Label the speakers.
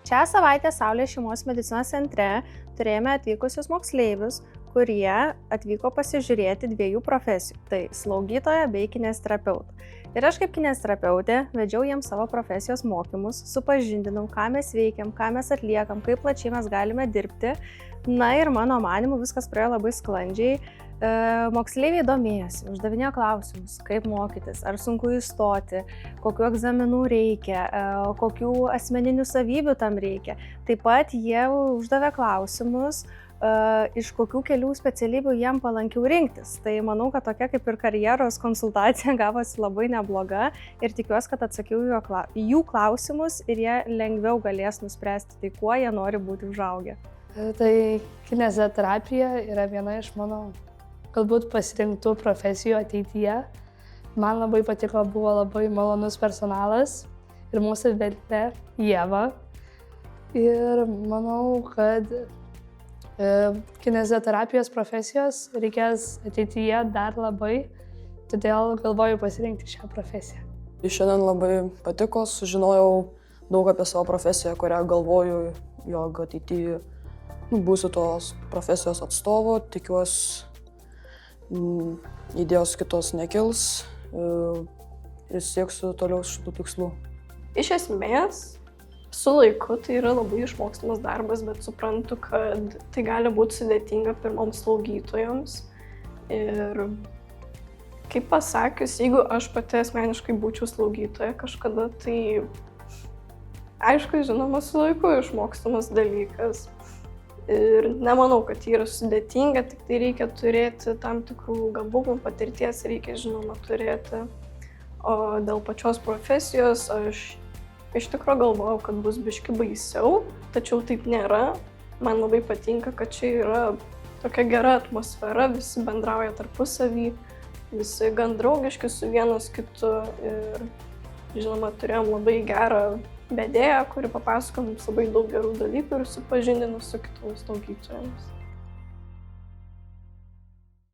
Speaker 1: Šią savaitę Saulės šeimos medicinos centre turėjome atvykusius moksleivius, kurie atvyko pasižiūrėti dviejų profesijų – tai slaugytoja bei kineziterapeutų. Ir aš kaip kineziterapeutė vedžiau jiems savo profesijos mokymus, supažindinau, ką mes veikiam, ką mes atliekam, kaip plačiai mes galime dirbti. Na ir mano manymu viskas praėjo labai sklandžiai. Moksleiviai domėjosi, uždavinėjo klausimus, kaip mokytis, ar sunku įstoti, kokių egzaminų reikia, kokių asmeninių savybių tam reikia. Taip pat jie uždavė klausimus, iš kokių kelių specialybių jiem palankiau rinktis. Tai manau, kad tokia kaip ir karjeros konsultacija gavosi labai nebloga ir tikiuosi, kad atsakiau jų klausimus ir jie lengviau galės nuspręsti, tai kuo jie nori būti užaugę.
Speaker 2: Tai kineziterapija yra viena iš mano galbūt pasirinktų profesijų ateityje. Man labai patiko, buvo labai malonus personalas ir mūsų vedlė Ieva. Ir manau, kad kineziterapijos profesijos reikės ateityje dar labai, todėl galvoju pasirinkti šią profesiją.
Speaker 3: Šiandien labai patiko, sužinojau daug apie savo profesiją, kurią galvoju, jog ateityje būsiu tos profesijos atstovu. Tikiuosi, idėjos kitos nekils ir sieksiu toliau šitų tikslų.
Speaker 4: Iš esmės, su laiku tai yra labai išmokstamas darbas, bet suprantu, kad tai gali būti sudėtinga pirmoms slaugytojoms. Ir kaip pasakius, jeigu aš pati asmeniškai būčiau slaugytoja kažkada, tai aišku, žinoma, su laiku išmokstamas dalykas. Ir nemanau, kad tai yra sudėtinga, tik tai reikia turėti tam tikrų gabumų, patirties reikia, žinoma, turėti. O dėl pačios profesijos aš iš tikrųjų galvojau, kad bus biški baisiau, tačiau taip nėra. Man labai patinka, kad čia yra tokia gera atmosfera, visi bendrauja tarpusavy, visi gan draugiški su vienas kitu ir, žinoma, turėjom labai gerą vedėją, kuri papasakojo mums labai daug gerų dalykų ir supažindino su kitomis slaugytojomis.